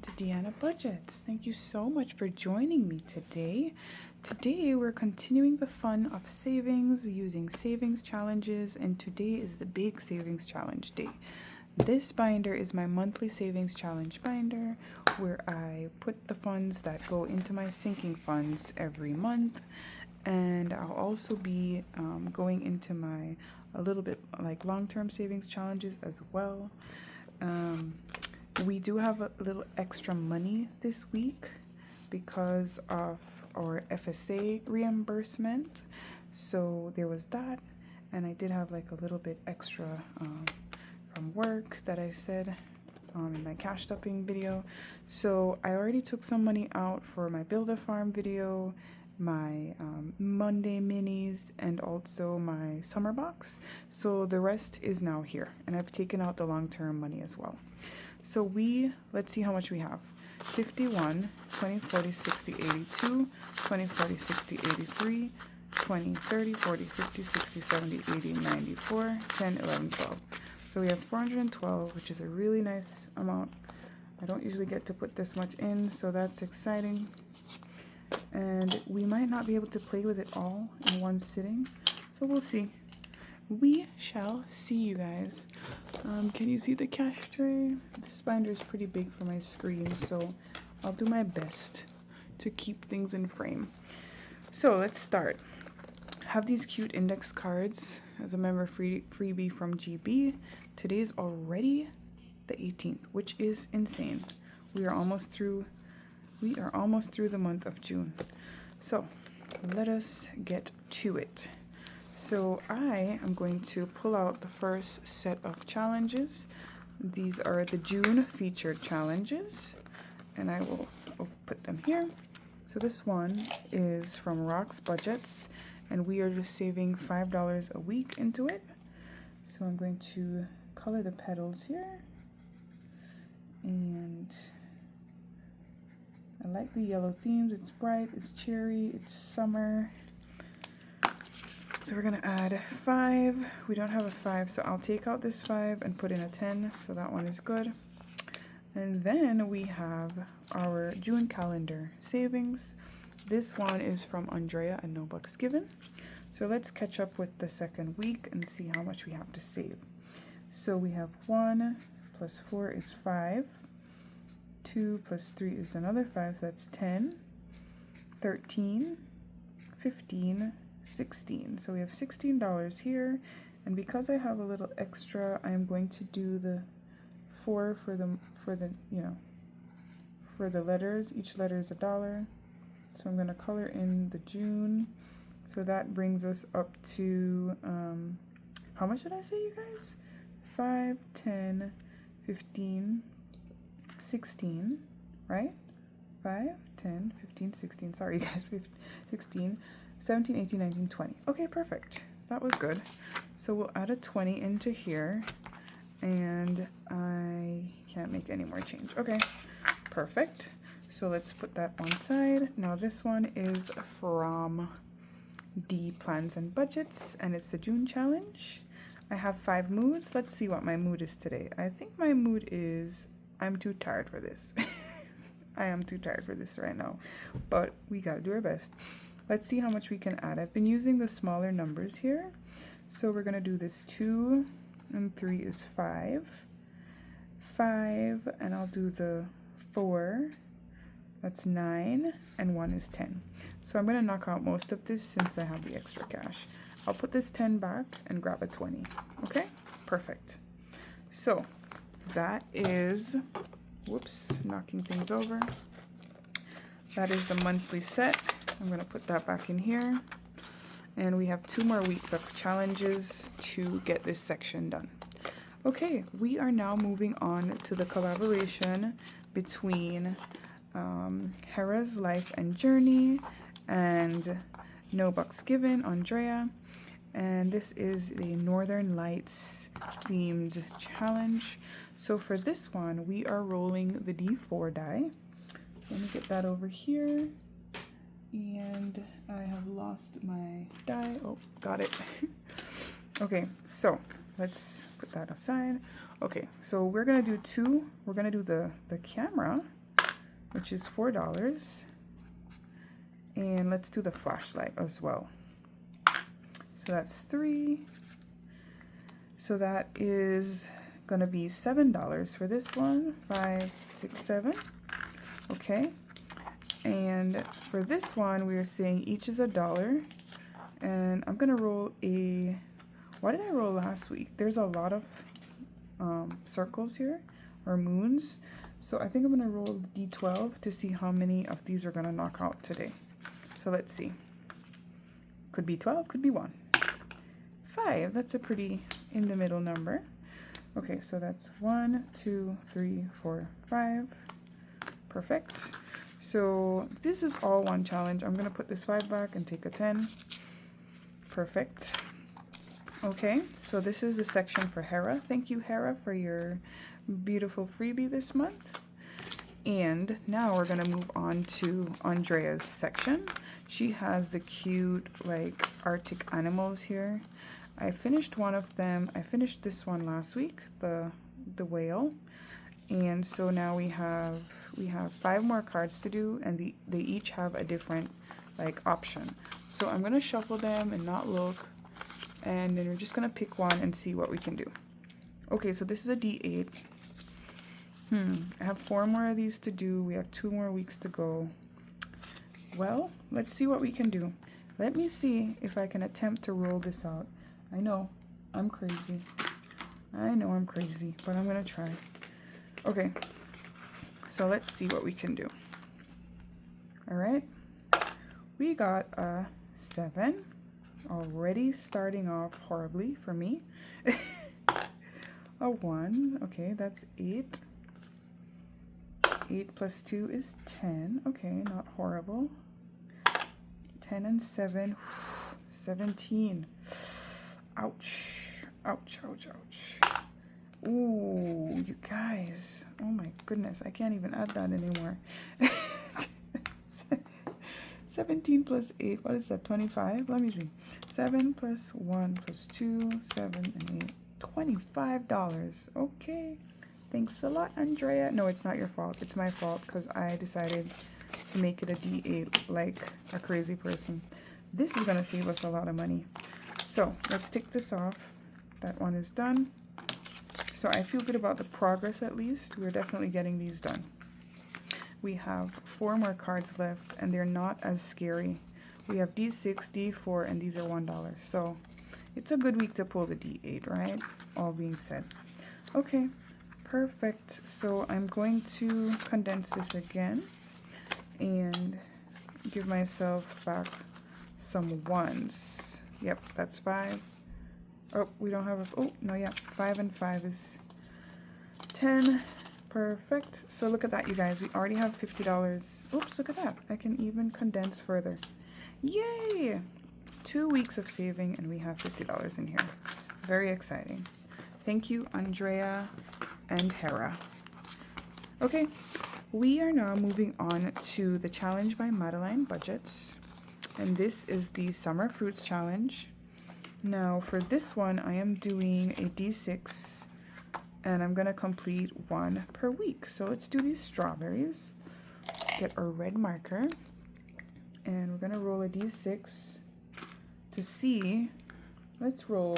to Deanna Budgets. Thank you so much for joining me today. Today we're continuing the fun of savings using savings challenges, and today is the big savings challenge day. This binder is my monthly savings challenge binder where I put the funds that go into my sinking funds every month, and I'll also be going into my a little bit like long-term savings challenges as well. We do have a little extra money this week because of our FSA reimbursement, so there was that, and I did have like a little bit extra from work that I said in my cash stuffing video. So I already took some money out for my Build a Farm video, my Monday minis, and also my summer box. So the rest is now here, and I've taken out the long-term money as well. So let's see how much we have. 51, 20, 40, 60, 82, 20, 40, 60, 83, 20, 30, 40, 50, 60, 70, 80, 94, 10, 11, 12. So we have 412, which is a really nice amount. I don't usually get to put this much in, so that's exciting. And we might not be able to play with it all in one sitting, so we'll see. We shall see, you guys. Can you see the cash tray? This binder is pretty big for my screen, so I'll do my best to keep things in frame. So let's start. I have these cute index cards as a member freebie from GB. Today is already the 18th, which is insane. We are almost through the month of June. So let us get to it. So I am going to pull out the first set of challenges. These are the June featured challenges, and I will put them here. So this one is from Rock's Budgets, and we are just saving $5 a week into it. So I'm going to color the petals here, and I like the yellow themes. It's bright, it's cherry, it's summer. So we're gonna add 5. We don't have a 5, so I'll take out this 5 and put in a 10, so that one is good. And then we have our June calendar savings. This one is from Andrea and No Bucks Given. So let's catch up with the second week and see how much we have to save. So we have 1 plus 4 is 5. 2 plus 3 is another 5, so that's 10, 13, 15, 16. So we have $16 here, and because I have a little extra, I'm going to do the 4 for the letters. Each letter is $1. So I'm going to color in the June. So that brings us up to how much did I say, you guys? 5, 10, 15, 16, right? 5, 10, 15, 16, sorry guys, 15, 16, 17, 18, 19, 20. Okay, perfect. That was good. So we'll add a 20 into here, and I can't make any more change. Okay, perfect. So let's put that one side. Now this one is from D Plans and Budgets, and it's the June challenge. I have 5 moods. Let's see what my mood is today. I think my mood is I'm too tired for this. I am too tired for this right now, but we gotta do our best. Let's see how much we can add. I've been using the smaller numbers here. So we're gonna do this 2 and 3 is 5. 5, and I'll do the 4. That's 9, and 1 is 10. So I'm gonna knock out most of this since I have the extra cash. I'll put this 10 back and grab a 20. Okay, perfect. So that is, whoops, knocking things over. That is the monthly set. I'm gonna put that back in here. And we have 2 more weeks of challenges to get this section done. Okay, we are now moving on to the collaboration between Hera's Life and Journey and No Bucks Given, Andrea. And this is the Northern Lights themed challenge. So for this one, we are rolling the D4 die. So let me get that over here. And I have lost my die. Oh, got it. Okay, so let's put that aside. Okay, so we're gonna do 2. We're gonna do the camera which is $4. And let's do the flashlight as well. So that's 3. So that is gonna be $7 for this one. 5, 6, 7. Okay. And for this one, we are saying each is $1. And I'm gonna roll a, what did I roll last week? There's a lot of circles here, or moons. So I think I'm gonna roll the D12 to see how many of these are gonna knock out today. So let's see. Could be 12, could be 1. 5, that's a pretty in the middle number. Okay, so that's 1, 2, 3, 4, 5. Perfect. So this is all one challenge. I'm gonna put this 5 back and take a 10. Perfect. Okay, so this is a section for Hera. Thank you, Hera, for your beautiful freebie this month. And now we're gonna move on to Andrea's section. She has the cute, like, Arctic animals here. I finished one of them. I finished this one last week, the whale. And so now we have 5 more cards to do, and they each have a different, like, option. So I'm gonna shuffle them and not look, and then we're just gonna pick one and see what we can do. Okay, so this is a D8. I have 4 more of these to do. We have 2 more weeks to go. Well, let's see what we can do. Let me see if I can attempt to roll this out. I know I'm crazy. I know I'm crazy, but I'm gonna try. Okay, so let's see what we can do. All right, we got a 7, already starting off horribly for me. A 1, okay, that's 8. 8 plus 2 is 10. Okay, not horrible. 10 and 7, 17. Ouch, ouch, ouch, ouch. Ooh, you guys. Oh my goodness, I can't even add that anymore. 17 plus 8, what is that, 25? Let me see. 7 plus 1 plus 2, 7 and 8, $25. Okay. Thanks a lot, Andrea. No, it's not your fault. It's my fault because I decided to make it a D8 like a crazy person. This is going to save us a lot of money. So let's take this off. That one is done. So I feel good about the progress at least. We're definitely getting these done. We have 4 more cards left and they're not as scary. We have D6, D4, and these are $1. So it's a good week to pull the D8, right? All being said. Okay. Perfect. So I'm going to condense this again and give myself back some 1s. Yep, that's 5. Oh, we don't have a, oh, no, yeah, 5 and 5 is 10. Perfect. So look at that, you guys. We already have $50. Oops, look at that. I can even condense further. Yay! 2 weeks of saving and we have $50 in here. Very exciting. Thank you, Andrea and Hera. Okay, we are now moving on to the challenge by Madeline Budgets, and this is the Summer Fruits Challenge. Now for this one, I am doing a D6, and I'm gonna complete 1 per week. So let's do these strawberries. Get our red marker, and we're gonna roll a D6 to see. Let's roll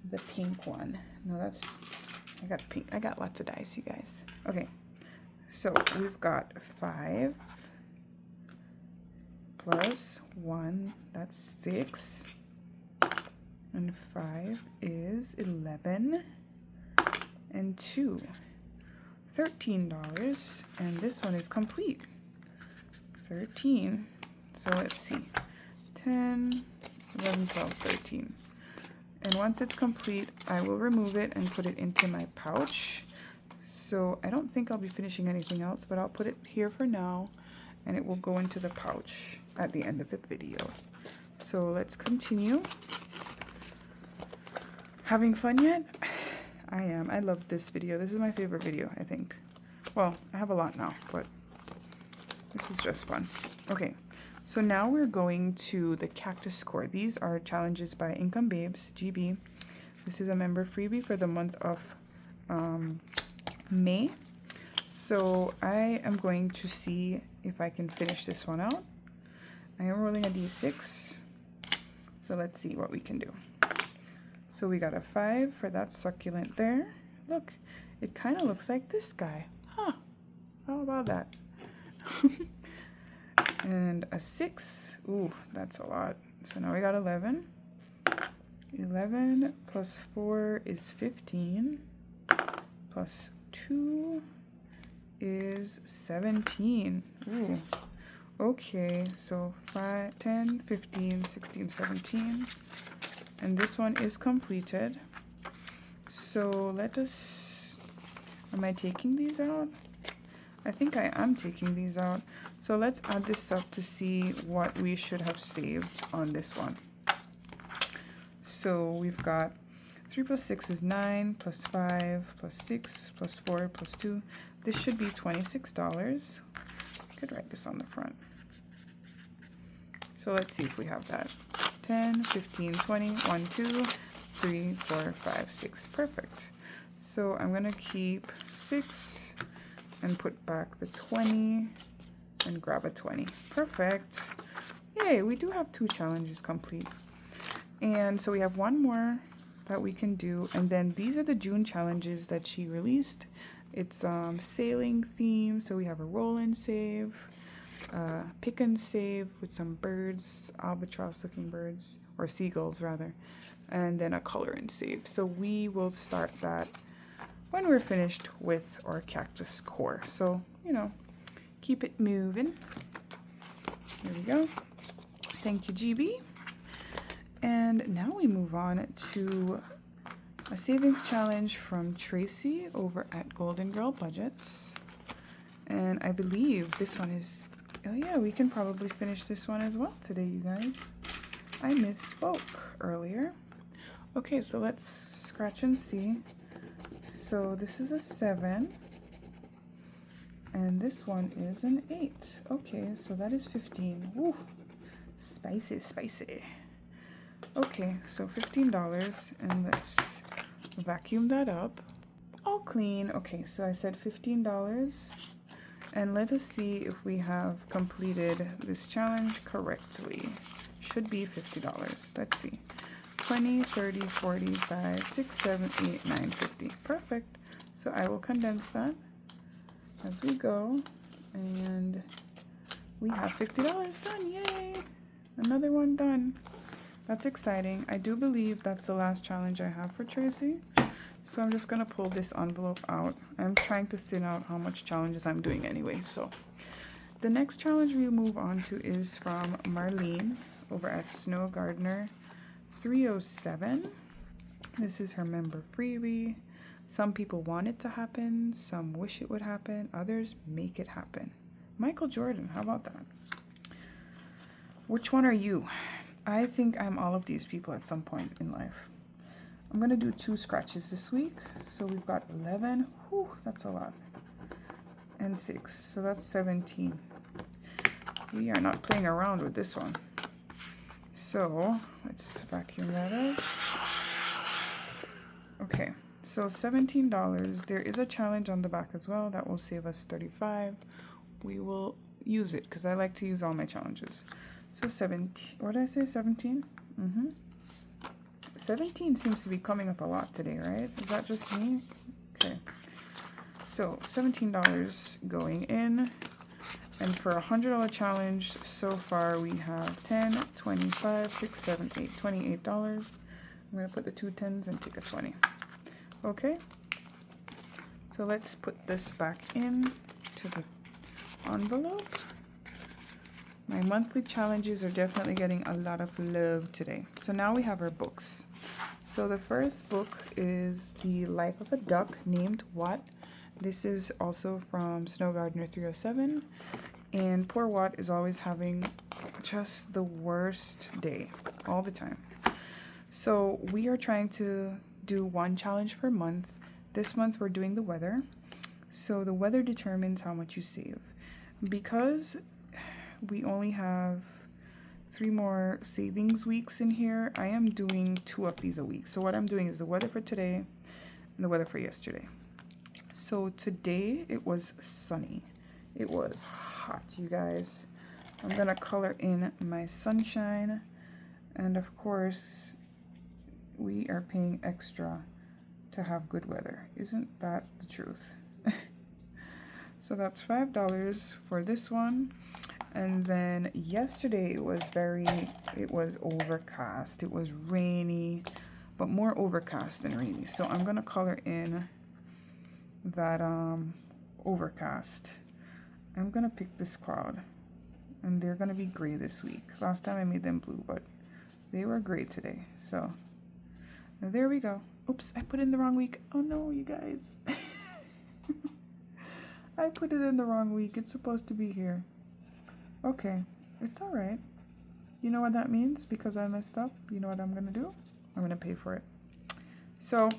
the pink one. No, that's, I got pink. I got lots of dice, you guys. Okay, so we've got 5 plus 1, that's 6, and 5 is 11, and 2, $13, and this one is complete. 13. So let's see, 10, 11, 12, 13. And once it's complete, I will remove it and put it into my pouch. So I don't think I'll be finishing anything else, but I'll put it here for now, and it will go into the pouch at the end of the video. So let's continue. Having fun yet? I am. I love this video. This is my favorite video, I think. Well, I have a lot now, but this is just fun. Okay. So now we're going to the Cactus score. These are challenges by Income Babes, GB. This is a member freebie for the month of May. So I am going to see if I can finish this one out. I am rolling a d6. So let's see what we can do. So we got a 5 for that succulent there. Look, it kind of looks like this guy. Huh, how about that? And a 6. Ooh, that's a lot. So now we got 11. 11 plus 4 is 15. Plus 2 is 17. Ooh. Okay, so 5, 10, 15, 16, 17. And this one is completed. So let us... Am I taking these out? I think I am taking these out. So let's add this up to see what we should have saved on this one. So we've got 3 plus 6 is 9, plus 5, plus 6, plus 4, plus 2. This should be $26. I could write this on the front. So let's see if we have that. 10, 15, 20, 1, 2, 3, 4, 5, 6. Perfect. So I'm going to keep 6 and put back the 20 and grab a 20. Perfect. Yay, we do have 2 challenges complete. And so we have one more that we can do. And then these are the June challenges that she released. It's sailing theme. So we have a roll and save, pick and save with some birds, albatross looking birds, or seagulls rather, and then a color and save. So we will start that when we're finished with our cactus core. So, you know, keep it moving. Here we go. Thank you, GB. And now we move on to a savings challenge from Tracy over at Golden Girl Budgets. And I believe this one is, oh yeah, we can probably finish this one as well today, you guys. I misspoke earlier. Okay, so let's scratch and see. So this is a 7. And this one is an 8. Okay, so that is 15. Woo, spicy, spicy. Okay, so $15, and let's vacuum that up. All clean. Okay, so I said $15. And let us see if we have completed this challenge correctly. Should be $50. Let's see. 20, 30, 40, 5, 6, 7, 8, 9, 50. Perfect. So I will condense that as we go. And we have $50 done. Yay! Another one done. That's exciting. I do believe that's the last challenge I have for Tracy. So I'm just going to pull this envelope out. I'm trying to thin out how much challenges I'm doing anyway. So the next challenge we move on to is from Marlene over at Snow Gardener 307. This is her member freebie. Some people want it to happen. Some wish it would happen. Others make it happen. Michael Jordan, how about that? Which one are you? I think I'm all of these people at some point in life. I'm going to do 2 scratches this week. So we've got 11. Whew, that's a lot. And 6. So that's 17. We are not playing around with this one. So let's vacuum that up. Okay, so $17. There is a challenge on the back as well. That will save us $35. We will use it because I like to use all my challenges. So 17, what did I say, 17? 17 seems to be coming up a lot today, right? Is that just me? Okay. So $17 going in. And for a $100 challenge, so far we have 10, 25, 6, 7, 8, $28. I'm going to put the 2 10s and take a 20. Okay. So let's put this back in to the envelope. My monthly challenges are definitely getting a lot of love today. So now we have our books. So the first book is The Life of a Duck Named What? This is also from Snow Gardener 307. And poor Watt is always having just the worst day all the time. So we are trying to do 1 challenge per month. This month we're doing the weather. So the weather determines how much you save. Because we only have 3 more savings weeks in here, I am doing 2 of these a week. So what I'm doing is the weather for today and the weather for yesterday. So today it was sunny. It was hot, you guys. I'm gonna color in my sunshine, and of course we are paying extra to have good weather. Isn't that the truth? So that's $5 for this one. And then yesterday it was overcast. It was rainy, but more overcast than rainy. So I'm gonna color in that overcast. I'm gonna pick this cloud, and they're gonna be gray this week. Last time I made them blue, but they were gray today. So there we go. Oops, I put it in the wrong week. Oh no, you guys. I put it in the wrong week. It's supposed to be here. Okay, it's all right. You know what that means? Because I messed up, you know what I'm gonna do? I'm gonna pay for it. So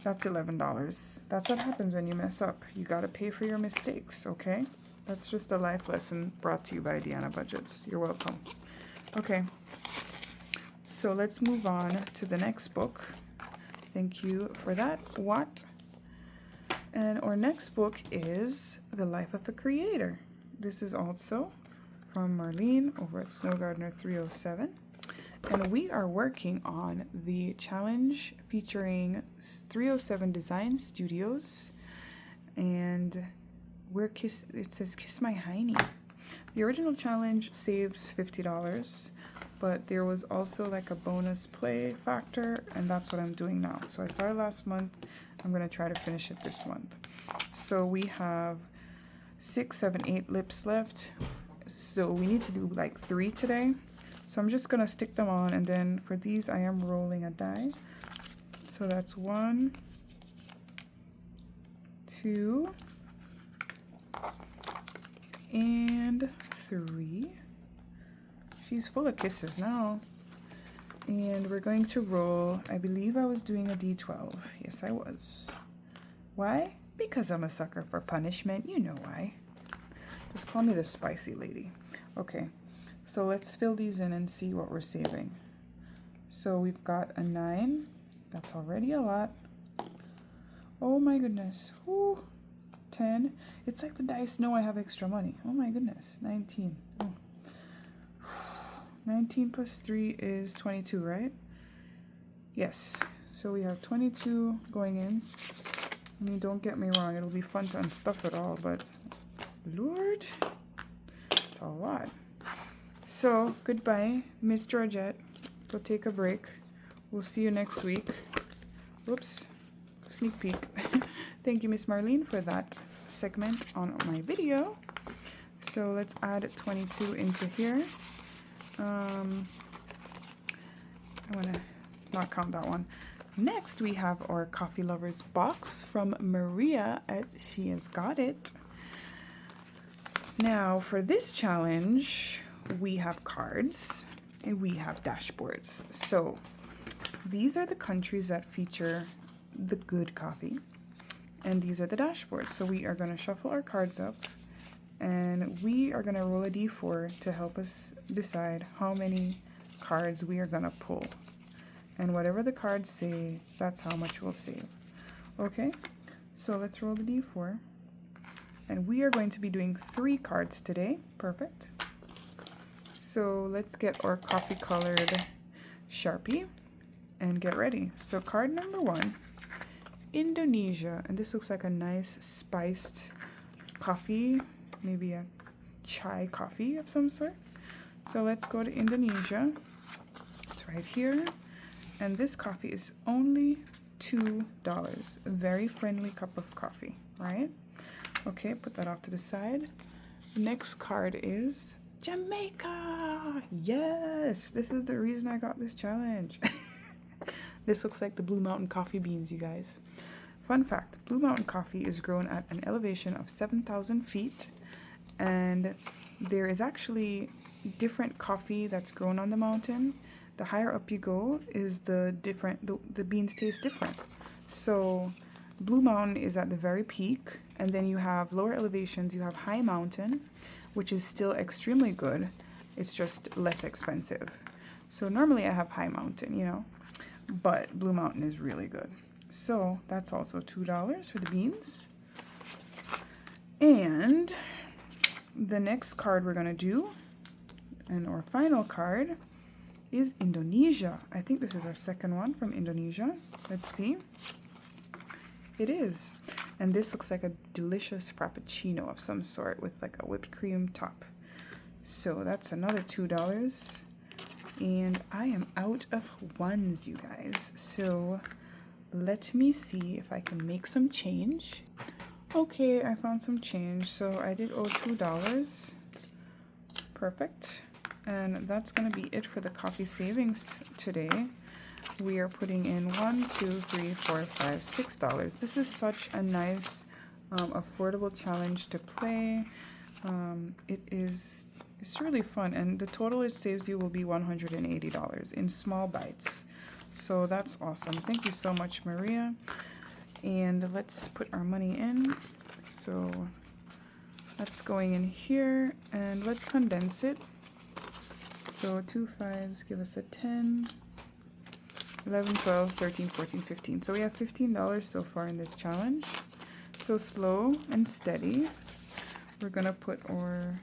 that's $11. That's what happens when you mess up. You gotta pay for your mistakes, okay? That's just a life lesson brought to you by Deanna Budgets. You're welcome. Okay, so let's move on to the next book. Thank you for that, Watt. And our next book is The Life of a Creator. This is also from Marlene over at Snow Gardener 307. And we are working on the challenge featuring 307 Design Studios. And it says Kiss My Hiney. The original challenge saves $50, but there was also like a bonus play factor, and that's what I'm doing now. So I started last month. I'm gonna try to finish it this month. So we have 6, 7, 8 lips left. So we need to do like 3 today. So I'm just gonna stick them on, and then for these I am rolling a die. So that's 1, 2, and 3. She's full of kisses now. And we're going to roll, I believe I was doing a D12. Yes, I was. Why? Because I'm a sucker for punishment. You know why. Just call me the spicy lady. Okay, so let's fill these in and see what we're saving. So we've got a 9. That's already a lot. Oh my goodness. Whew. 10. It's like the dice know I have extra money. Oh my goodness. 19. Oh. 19 plus 3 is 22, right? Yes. So we have 22 going in. I mean, don't get me wrong. It'll be fun to unstuff it all, but Lord, it's a lot. So goodbye, Miss Georgette. Go take a break. We'll see you next week. Whoops. Sneak peek. Thank you, Miss Marlene, for that segment on my video. So let's add 22 into here. I want to not count that one. Next, we have our Coffee Lovers box from Maria at She Has Got It. Now, for this challenge, we have cards and we have dashboards. So these are the countries that feature the good coffee, and these are the dashboards. So we are going to shuffle our cards up, and we are going to roll a d4 to help us decide how many cards we are going to pull. And whatever the cards say, that's how much we'll save. Okay, so let's roll the d4. And we are going to be doing 3 cards today. Perfect. So let's get our coffee colored Sharpie and get ready. So card number 1, Indonesia. And this looks like a nice spiced coffee, maybe a chai coffee of some sort. So let's go to Indonesia. It's right here. And this coffee is only $2. A very friendly cup of coffee, right? Okay, put that off to the side. Next card is Jamaica. Yes, this is the reason I got this challenge. This looks like the Blue Mountain coffee beans, you guys. Fun fact, Blue Mountain coffee is grown at an elevation of 7,000 feet. And there is actually different coffee that's grown on the mountain. The higher up you go is the beans taste different. So Blue Mountain is at the very peak, and then you have lower elevations. You have High Mountain, which is still extremely good. It's just less expensive. So normally I have High Mountain, you know, but Blue Mountain is really good. So that's also $2 for the beans. And the next card we're going to do, and our final card, is Indonesia. I think this is our second one from Indonesia. Let's see. It is. And this looks like a delicious frappuccino of some sort with like a whipped cream top. So that's another $2. And I am out of ones, you guys. So let me see if I can make some change. Okay, I found some change. So I did owe $2. Perfect. And that's going to be it for the coffee savings today. We are putting in $1, $2, $3, $4, $5, $6. This is such a nice, affordable challenge to play. It's really fun, and the total it saves you will be $180 in small bites. So that's awesome. Thank you so much, Maria. And let's put our money in. So that's going in here, and let's condense it. So 2 5s give us a 10, 11, 12, 13, 14, 15. So we have $15 so far in this challenge. So slow and steady. We're gonna put our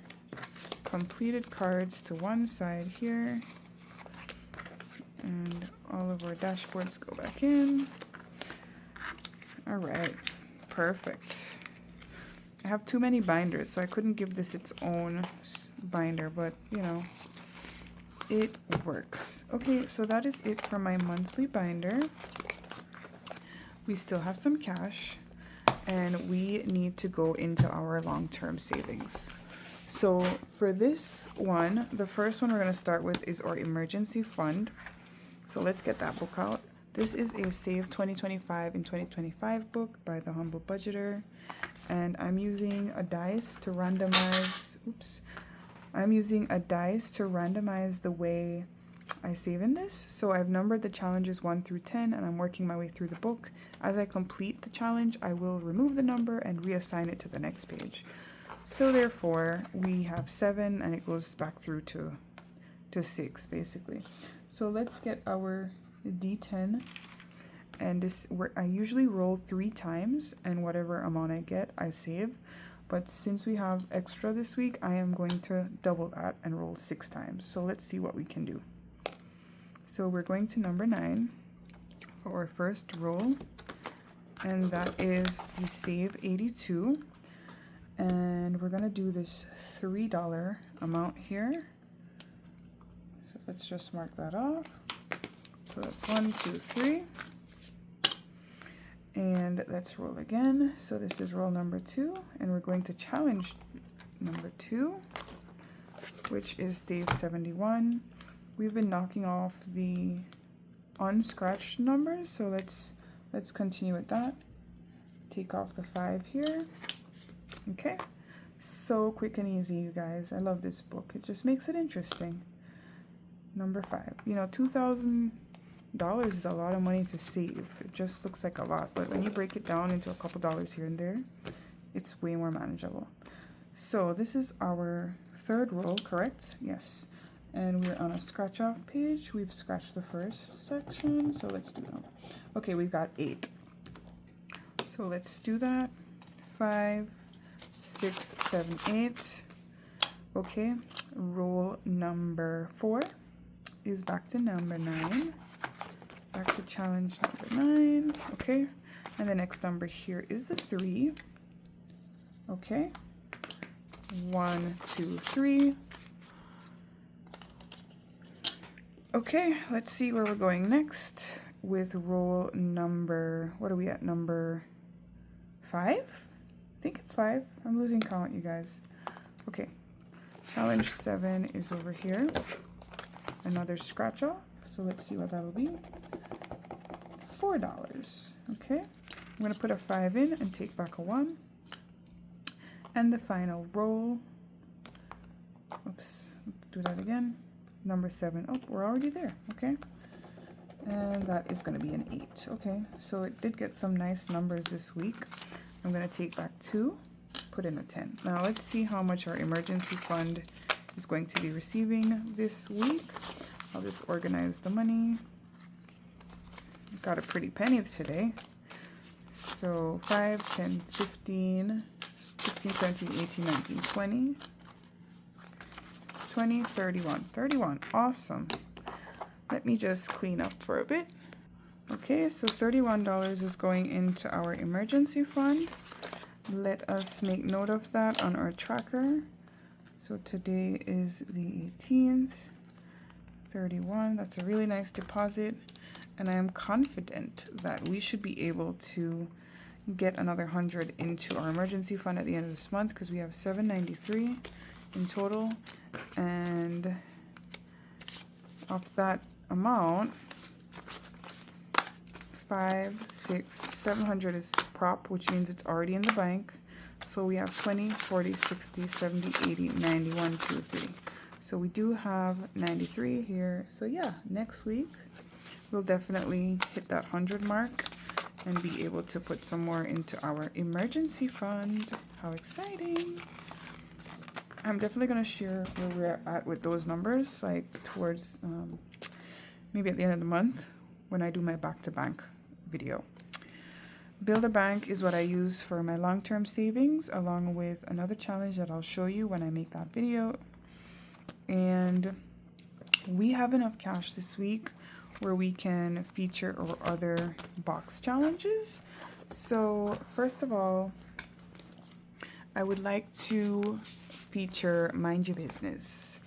completed cards to one side here, and all of our dashboards go back in. All right, perfect. I have too many binders, so I couldn't give this its own binder, but you know, it works. Okay, so that is it for my monthly binder. We still have some cash, and we need to go into our long-term savings. So for this one, the first one we're going to start with is our emergency fund. So let's get that book out. This is a Save 2025 in 2025 book by The Humble Budgeter. And I'm using a dice to randomize, the way I save in this. So I've numbered the challenges 1 through 10, and I'm working my way through the book. As I complete the challenge, I will remove the number and reassign it to the next page. So therefore, we have 7, and it goes back through to 6, basically. So let's get our D10, and this I usually roll 3 times, and whatever amount I get, I save. But since we have extra this week, I am going to double that and roll 6 times. So let's see what we can do. So we're going to number 9 for our first roll, and that is the Save 82. And we're going to do this $3 amount here. So let's just mark that off. So that's 1, 2, 3. And let's roll again. So this is roll number 2, and we're going to challenge number 2, which is Save 71. We've been knocking off the unscratched numbers, so let's continue with that. Take off the 5 here. Okay, so quick and easy, you guys. I love this book. It just makes it interesting. Number 5. You know, $2,000 is a lot of money to save. It just looks like a lot, but when you break it down into a couple dollars here and there, it's way more manageable. So this is our third roll, correct? Yes. And we're on a scratch off page. We've scratched the first section, so let's do that. Okay, we've got 8. So let's do that. 5, 6, 7, 8. Okay, roll number 4 is back to number 9. Back to challenge number 9. Okay, and the next number here is the 3. Okay, 1, 2, 3. Okay, let's see where we're going next with roll number, what are we at, number 5? I think it's 5. I'm losing count, you guys. Okay, challenge 7 is over here. Another scratch off, so let's see what that'll be. $4. Okay, I'm going to put a 5 in and take back a 1. And the final roll, oops, do that again. Number 7. Oh, we're already there. Okay, and that is going to be an 8. Okay, so it did get some nice numbers this week. I'm going to take back 2, put in a 10. Now let's see how much our emergency fund is going to be receiving this week. I'll just organize the money. Got a pretty penny today. So 5, 10, 15, 16, 17, 18, 19, 20, 20, 31. 31. Awesome. Let me just clean up for a bit. Okay, so $31 is going into our emergency fund. Let us make note of that on our tracker. So today is the 18th. 31. That's a really nice deposit. And I am confident that we should be able to get another 100 into our emergency fund at the end of this month, because we have 793 in total. And of that amount, 5, 6, 700 is prop, which means it's already in the bank. So we have 20, 40, 60, 70, 80, 91, 2, 3. So we do have 93 here. So yeah, next week we'll definitely hit that 100 mark and be able to put some more into our emergency fund. How exciting. I'm definitely going to share where we're at with those numbers, like towards maybe at the end of the month when I do my back to bank video. Build a bank is what I use for my long-term savings, along with another challenge that I'll show you when I make that video. And we have enough cash this week where we can feature our other box challenges. So first of all, I would like to feature Mind Your Business.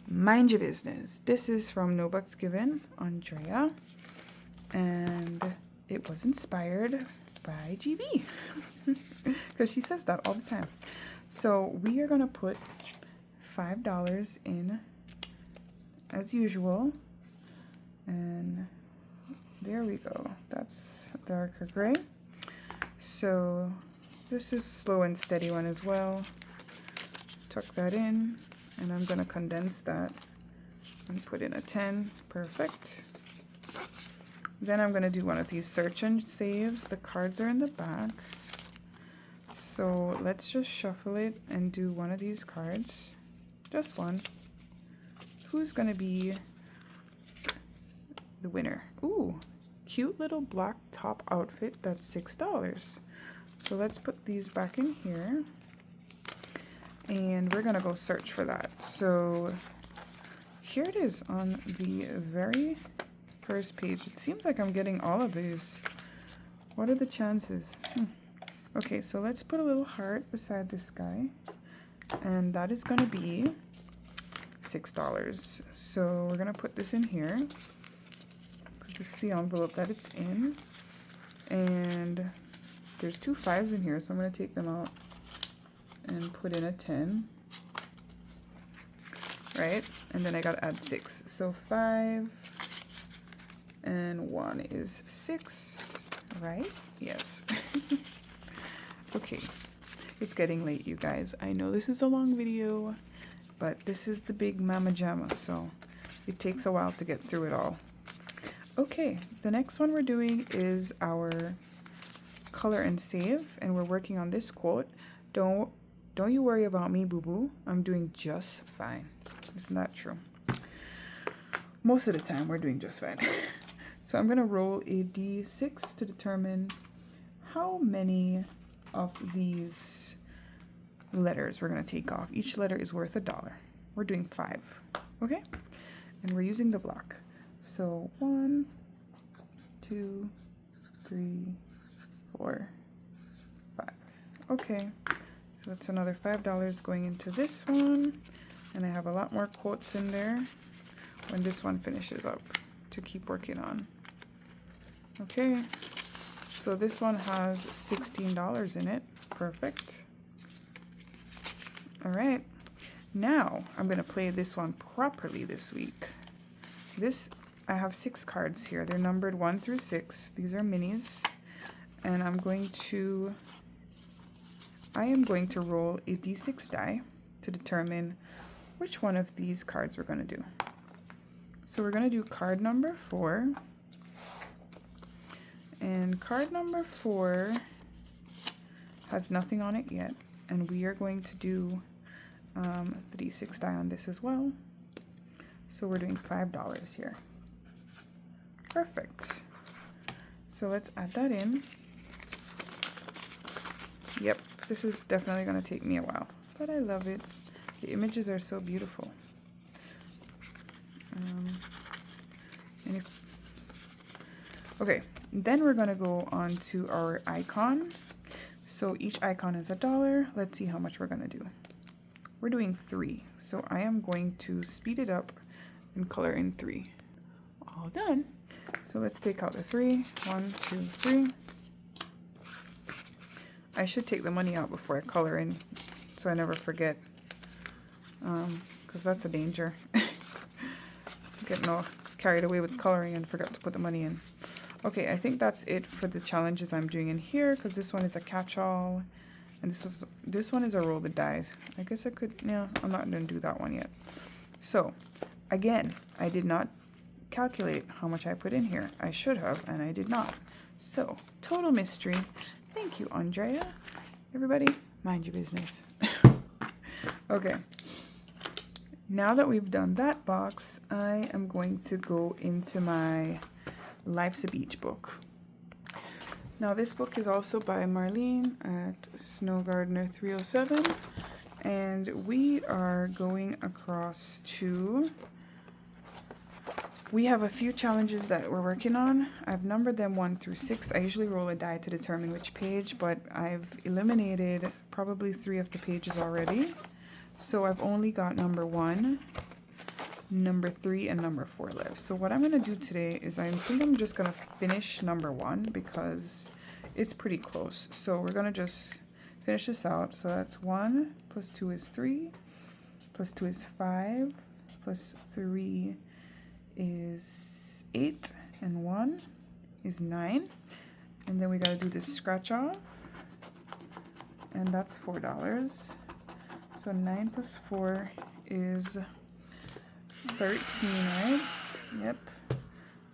Mind Your Business. This is from No Bucks Given, Andrea, and it was inspired by GB because she says that all the time. So we are going to put $5 in as usual, and there we go. That's darker gray. So this is slow and steady one as well. Tuck that in, and I'm going to condense that and put in a 10. Perfect. Then I'm going to do one of these search and saves. The cards are in the back. So let's just shuffle it and do one of these cards. Just one. Who's going to be the winner? Ooh, cute little black top outfit. That's $6. So let's put these back in here. And we're going to go search for that. So here it is on the very first page. It seems like I'm getting all of these. What are the chances? Okay, so let's put a little heart beside this guy. And that is going to be $6. So we're going to put this in here, because this is the envelope that it's in. And there's 2 5s in here, so I'm going to take them out and put in a 10. Right? And then I got to add 6. So 5 and 1 is 6. Right? Yes. Okay. It's getting late, you guys. I know this is a long video, but this is the big mama jamma, so it takes a while to get through it all. Okay, the next one we're doing is our color and save, and we're working on this quote. Don't you worry about me, boo-boo. I'm doing just fine. Isn't that true? Most of the time, we're doing just fine. So I'm going to roll a d6 to determine how many of these letters we're going to take off. Each letter is worth $1. We're doing 5. Okay? And we're using the block. So 1, 2, 3, 4, 5. Okay. So that's another $5 going into this one. And I have a lot more quotes in there when this one finishes up to keep working on. Okay. So this one has $16 in it. Perfect. All right. Now I'm going to play this one properly this week. I have 6 cards here. They're numbered 1 through 6. These are minis. And I am going to roll a d6 die to determine which one of these cards we're going to do. So we're going to do card number 4. And card number 4 has nothing on it yet. And we are going to do the d6 die on this as well. So we're doing $5 here. Perfect. So let's add that in. Yep, this is definitely going to take me a while, but I love it. The images are so beautiful. Okay, then we're going to go on to our icon. So each icon is $1. Let's see how much we're going to do. We're doing 3, so I am going to speed it up and color in 3. All done. So let's take out the 3. 1, 2, 3. I should take the money out before I color in, so I never forget, because that's a danger. Getting all carried away with coloring and forgot to put the money in. Okay, I think that's it for the challenges I'm doing in here, because this one is a catch-all, and this one is a roll the dice. I guess I could, yeah, I'm not going to do that one yet. So, again, I did not calculate how much I put in here. I should have, and I did not. So, total mystery. Thank you, Andrea. Everybody, mind your business. Okay. Now that we've done that box, I am going to go into my Life's a Beach book. Now this book is also by Marlene at Snow Gardener 307, and we are going across to, we have a few challenges that we're working on. I've numbered them 1 through 6. I usually roll a die to determine which page, but I've eliminated probably 3 of the pages already. So I've only got number 1, number 3, and number 4 left. So what I'm going to do today is I think I'm just going to finish number 1 because it's pretty close. So we're going to just finish this out. So that's 1 plus 2 is 3, plus 2 is 5, plus 3 is 8, and 1 is 9. And then we got to do this scratch off, and that's $4. So 9 plus 4 is 13, right? Yep.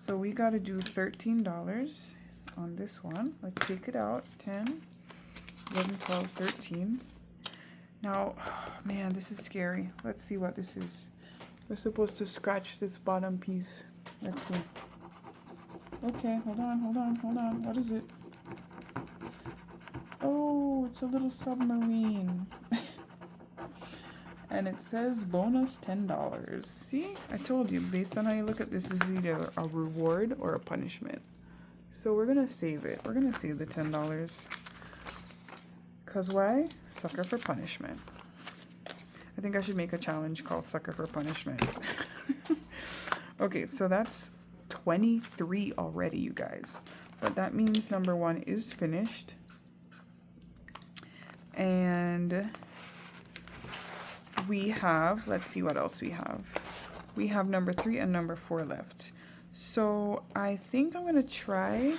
So we got to do $13 on this one. Let's take it out. 10, 11, 12, 13. Now, man, this is scary. Let's see what this is. We're supposed to scratch this bottom piece. Let's see. Okay, hold on, hold on, hold on. What is it? Oh, it's a little submarine. And it says bonus $10. See? I told you, based on how you look at this, is either a reward or a punishment. So we're going to save it. We're going to save the $10. Because why? Sucker for punishment. I think I should make a challenge called Sucker for Punishment. Okay, so that's 23 already, you guys. But that means number 1 is finished. And we have, let's see what else we have. We have number 3 and number 4 left. So I think I'm going to try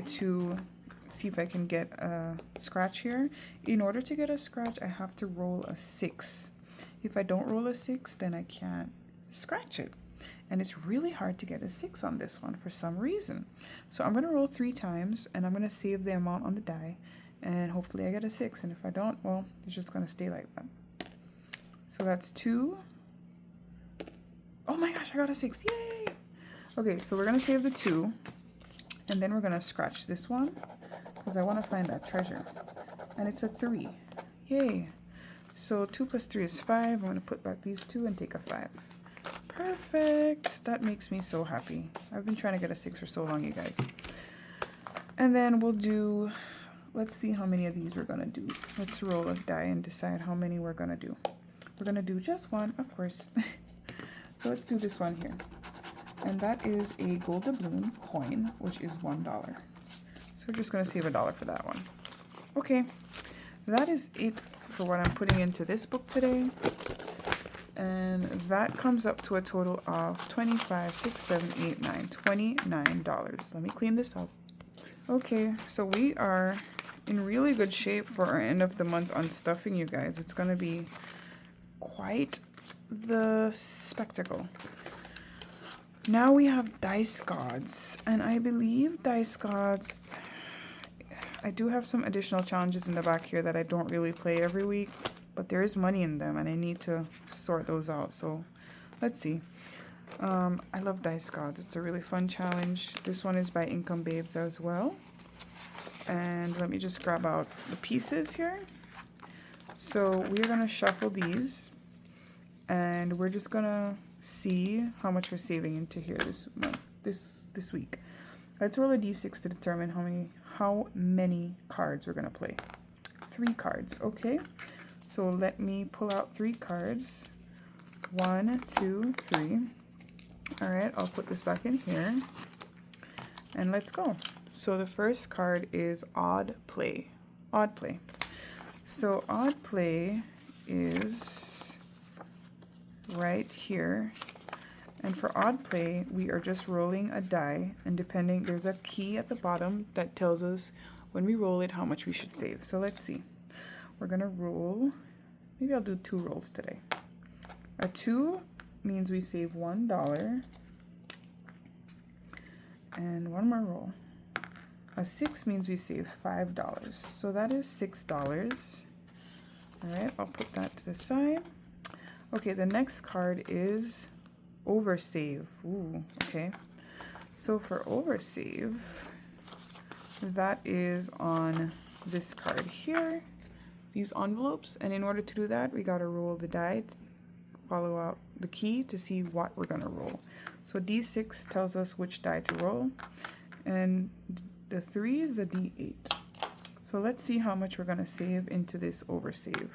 to see if I can get a scratch here. In order to get a scratch, I have to roll a 6. If I don't roll a 6, then I can't scratch it. And it's really hard to get a 6 on this one for some reason. So I'm going to roll 3 times, and I'm going to save the amount on the die, and hopefully I get a 6. And if I don't, well, it's just going to stay like that. So that's 2. Oh my gosh, I got a 6. Yay! Okay, so we're going to save the 2, and then we're going to scratch this one because I want to find that treasure. And it's a 3. Yay! So 2 plus 3 is 5. I'm going to put back these 2 and take a 5. Perfect! That makes me so happy. I've been trying to get a 6 for so long, you guys. And then we'll do, let's see how many of these we're going to do. Let's roll a die and decide how many we're going to do. We're going to do just one, of course. So let's do this one here. And that is a gold doubloon coin, which is $1. So we're just going to save $1 for that one. Okay, that is it for what I'm putting into this book today. And that comes up to a total of $25, $6, $7, $8, $9, $29. Let me clean this up. Okay, so we are in really good shape for our end of the month on stuffing, you guys. It's going to be quite the spectacle. Now we have Dice Gods, and I believe Dice Gods, I do have some additional challenges in the back here that I don't really play every week, but there is money in them and I need to sort those out. So let's see. I love Dice Gods. It's a really fun challenge. This one is by Income Babes as well. And let me just grab out the pieces here. So we're gonna shuffle these, and we're just gonna see how much we're saving into here this month, this week. Let's roll a d6 to determine how many cards we're gonna play. 3 cards, okay? So let me pull out 3 cards. 1, 2, 3. All right, I'll put this back in here, and let's go. So the first card is odd play. Odd play. So odd play is right here. And for odd play, we are just rolling a die, and depending, there's a key at the bottom that tells us when we roll it how much we should save. So let's see. We're gonna roll, maybe I'll do 2 rolls today. A 2 means we save $1. And 1 more roll. A 6 means we save $5. So that is $6. All right, I'll put that to the side. Okay, the next card is oversave. Ooh, okay. So for oversave, that is on this card here, these envelopes. And in order to do that, we gotta roll the die, follow out the key to see what we're gonna roll. So D6 tells us which die to roll, and the 3 is a D8. So let's see how much we're gonna save into this oversave.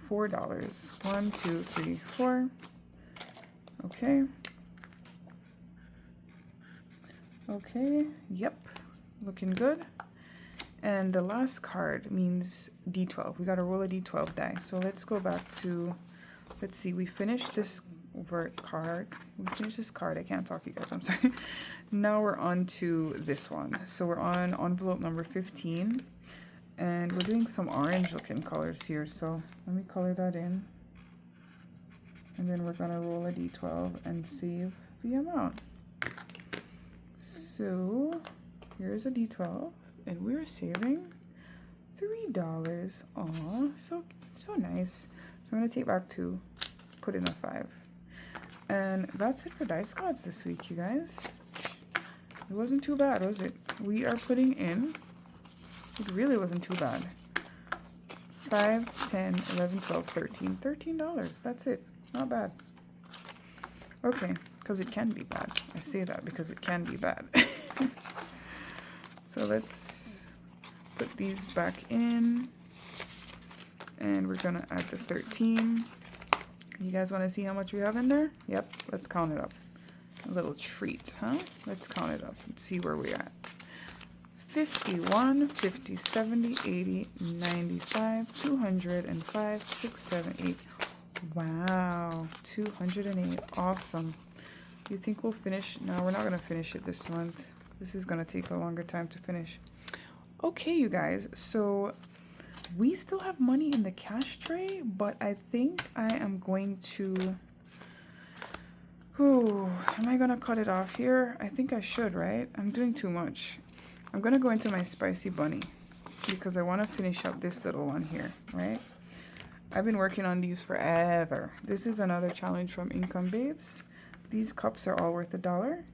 $4. 1, 2, 3, 4. Okay. Okay, yep, looking good. And the last card means D12. We gotta roll a D12 die. So let's go back to, let's see, we finished this card. We finished this card. I can't talk, you guys, I'm sorry. Now we're on to this one. So we're on envelope number 15. And we're doing some orange looking colors here. So let me color that in. And then we're gonna roll a D12 and save the amount. So here's a D12, and we're saving $3. Aw, so nice. So I'm gonna take back 2, put in a 5. And that's it for Dice Gods this week, you guys. It wasn't too bad, was it? We are putting in, it really wasn't too bad. 5, 10, 11, 12, 13. $13, that's it. Not bad. Okay, because it can be bad. I say that because it can be bad. So let's put these back in. And we're gonna add the 13. You guys want to see how much we have in there? Yep, let's count it up. A little treat, huh? Let's count it up and see where we're at. 51, 50, 70, 80, 95, 205, 6, 7, 8. Wow, 208. Awesome. You think we'll finish? No, we're not going to finish it this month. This is going to take a longer time to finish. Okay, you guys. So we still have money in the cash tray, but I think I am going to... am I going to cut it off here? I think I should, right? I'm doing too much. I'm going to go into my spicy bunny because I want to finish up this little one here, right? I've been working on these forever. This is another challenge from Income Babes. These cups are all worth $1.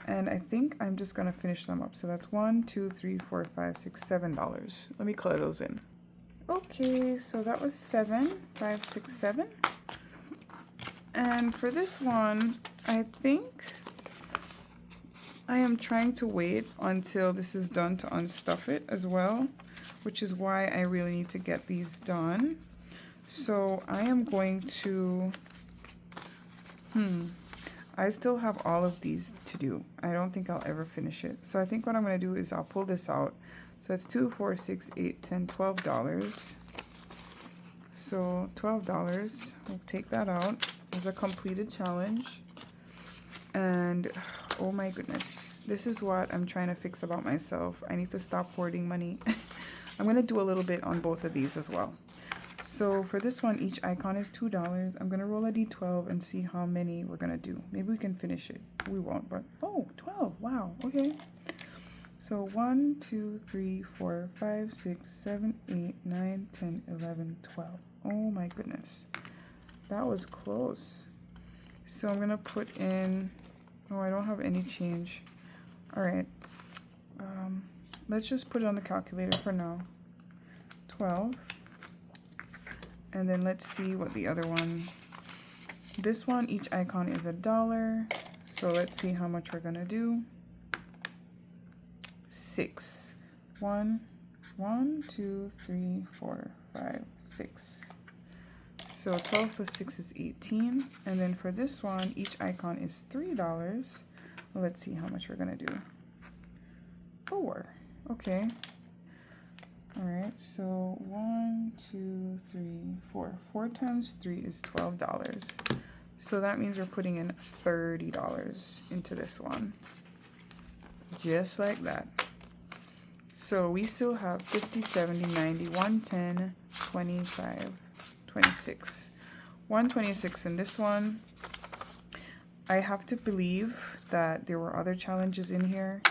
And I think I'm just going to finish them up. So that's $1, $2, $3, $4, $5, $6, $7. Let me color those in. Okay, so that was 7, 5, 6, 7. And for this one, I think I am trying to wait until this is done to unstuff it as well, which is why I really need to get these done. So I am going to, I still have all of these to do. I don't think I'll ever finish it. So I think what I'm going to do is I'll pull this out. So it's $2, $4, $6, $8, $10, $12. So $12, we'll take that out as a completed challenge. And oh my goodness, this is what I'm trying to fix about myself. I need to stop hoarding money. I'm going to do a little bit on both of these as well. So for this one, each icon is $2. I'm going to roll a d12 and see how many we're going to do. Maybe we can finish it. We won't, but oh, 12. Wow. Okay. So 1, 2, 3, 4, 5, 6, 7, 8, 9, 10, 11, 12. Oh my goodness. That was close. So I'm going to put in, oh, I don't have any change. All right. let's just put it on the calculator for now. 12. And then let's see what the other one. This one, each icon is $1. So let's see how much we're gonna do. 6. 1, 2, 3, 4, 5, 6. So 12 plus 6 is 18. And then for this one, each icon is $3. Well, let's see how much we're gonna do. 4. Okay. All right, so 1, 2, 3, 4. 4 times 3 is $12. So that means we're putting in $30 into this one. Just like that. So we still have 50, 70, 90, 110, 25, 26. 126 in this one. I have to believe that there were other challenges in here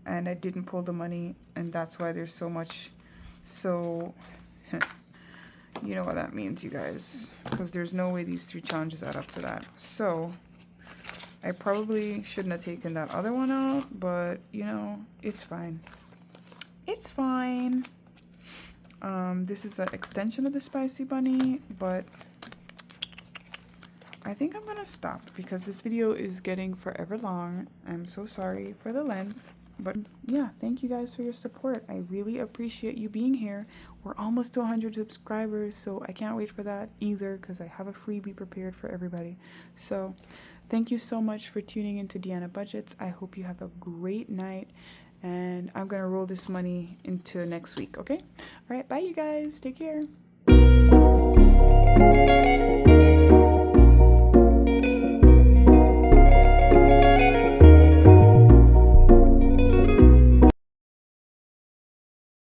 and I didn't pull the money, and that's why there's so much. So you know what that means, you guys, because there's no way these 3 challenges add up to that. So I probably shouldn't have taken that other one out, but you know, it's fine. It's fine. This is an extension of the spicy bunny, but I think I'm gonna stop because this video is getting forever long. I'm so sorry for the length. But yeah, thank you guys for your support. I really appreciate you being here. We're almost to 100 subscribers, so I can't wait for that either because I have a freebie prepared for everybody. So thank you so much for tuning into Deanna Budgets. I hope you have a great night, and I'm going to roll this money into next week, okay? All right, bye you guys. Take care.